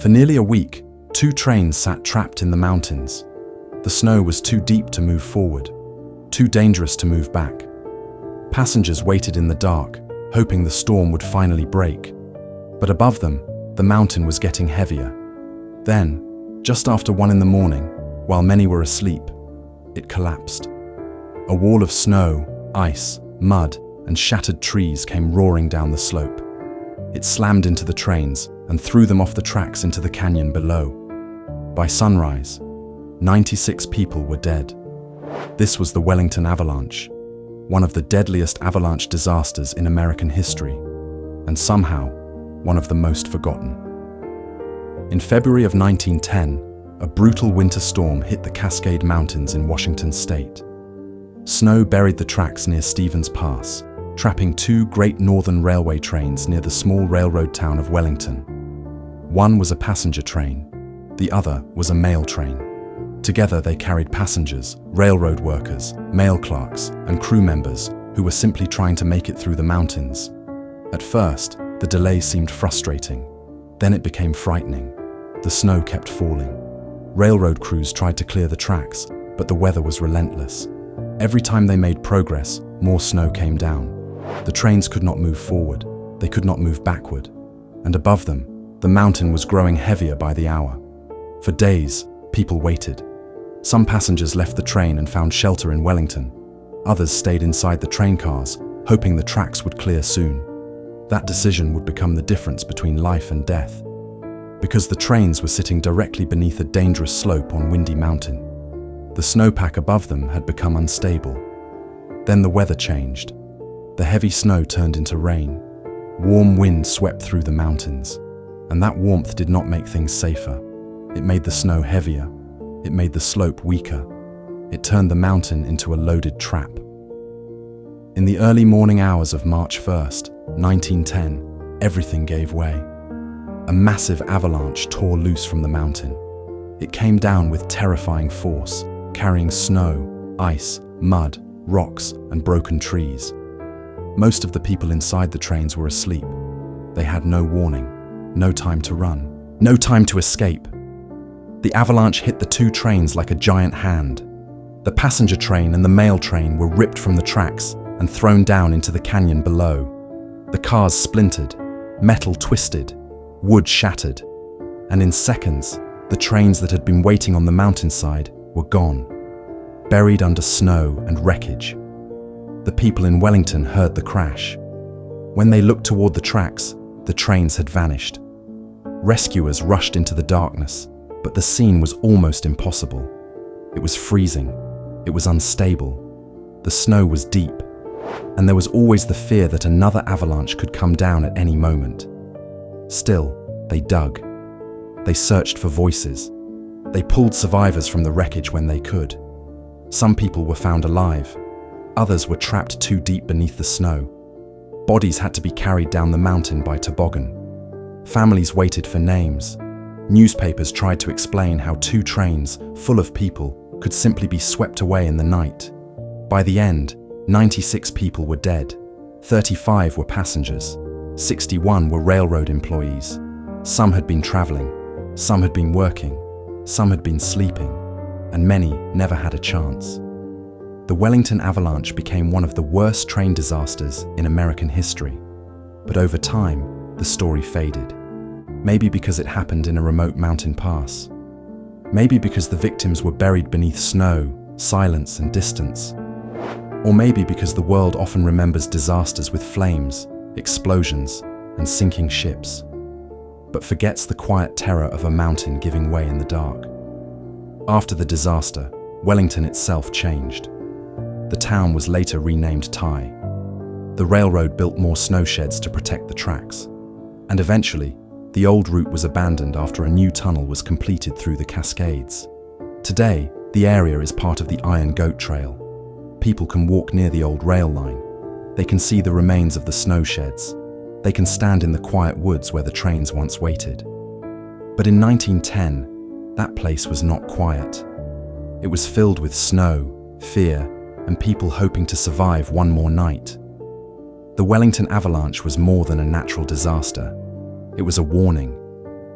For nearly a week, 2 trains sat trapped in the mountains. The snow was too deep to move forward, too dangerous to move back. Passengers waited in the dark, hoping the storm would finally break. But above them, the mountain was getting heavier. Then, just after 1 in the morning, while many were asleep, it collapsed. A wall of snow, ice, mud, and shattered trees came roaring down the slope. It slammed into the trains and threw them off the tracks into the canyon below. By sunrise, 96 people were dead. This was the Wellington Avalanche, one of the deadliest avalanche disasters in American history, and somehow, one of the most forgotten. In February of 1910, a brutal winter storm hit the Cascade Mountains in Washington state. Snow buried the tracks near Stevens Pass, trapping 2 Great Northern Railway trains near the small railroad town of Wellington. One was a passenger train, the other was a mail train. Together they carried passengers, railroad workers, mail clerks, and crew members who were simply trying to make it through the mountains. At first, the delay seemed frustrating. Then it became frightening. The snow kept falling. Railroad crews tried to clear the tracks, but the weather was relentless. Every time they made progress, more snow came down. The trains could not move forward, they could not move backward, and above them, the mountain was growing heavier by the hour. For days, people waited. Some passengers left the train and found shelter in Wellington. Others stayed inside the train cars, hoping the tracks would clear soon. That decision would become the difference between life and death. Because the trains were sitting directly beneath a dangerous slope on Windy Mountain. The snowpack above them had become unstable. Then the weather changed. The heavy snow turned into rain. Warm wind swept through the mountains, and that warmth did not make things safer. It made the snow heavier. It made the slope weaker. It turned the mountain into a loaded trap. In the early morning hours of March 1st, 1910, everything gave way. A massive avalanche tore loose from the mountain. It came down with terrifying force, carrying snow, ice, mud, rocks, and broken trees. Most of the people inside the trains were asleep. They had no warning, no time to run, no time to escape. The avalanche hit the 2 trains like a giant hand. The passenger train and the mail train were ripped from the tracks and thrown down into the canyon below. The cars splintered, metal twisted, wood shattered, and in seconds, the trains that had been waiting on the mountainside were gone, buried under snow and wreckage. The people in Wellington heard the crash. When they looked toward the tracks, the trains had vanished. Rescuers rushed into the darkness, but the scene was almost impossible. It was freezing. It was unstable. The snow was deep, and there was always the fear that another avalanche could come down at any moment. Still, they dug. They searched for voices. They pulled survivors from the wreckage when they could. Some people were found alive. Others were trapped too deep beneath the snow. Bodies had to be carried down the mountain by toboggan. Families waited for names. Newspapers tried to explain how 2 trains full of people could simply be swept away in the night. By the end, 96 people were dead. 35 were passengers. 61 were railroad employees. Some had been traveling. Some had been working. Some had been sleeping. And many never had a chance. The Wellington Avalanche became one of the worst train disasters in American history. But over time, the story faded. Maybe because it happened in a remote mountain pass. Maybe because the victims were buried beneath snow, silence, and distance. Or maybe because the world often remembers disasters with flames, explosions, and sinking ships, but forgets the quiet terror of a mountain giving way in the dark. After the disaster, Wellington itself changed. The town was later renamed Ty. The railroad built more snow sheds to protect the tracks. And eventually, the old route was abandoned after a new tunnel was completed through the Cascades. Today, the area is part of the Iron Goat Trail. People can walk near the old rail line. They can see the remains of the snow sheds. They can stand in the quiet woods where the trains once waited. But in 1910, that place was not quiet. It was filled with snow, fear, and people hoping to survive one more night. The Wellington Avalanche was more than a natural disaster. It was a warning.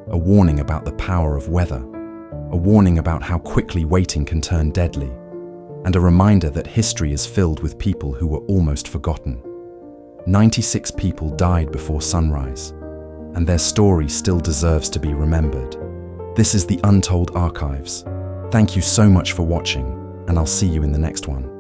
a warning about the power of weather, a warning about how quickly waiting can turn deadly, and a reminder that history is filled with people who were almost forgotten. 96 people died before sunrise, and their story still deserves to be remembered. This is the Untold Archives. Thank you so much for watching, and I'll see you in the next one.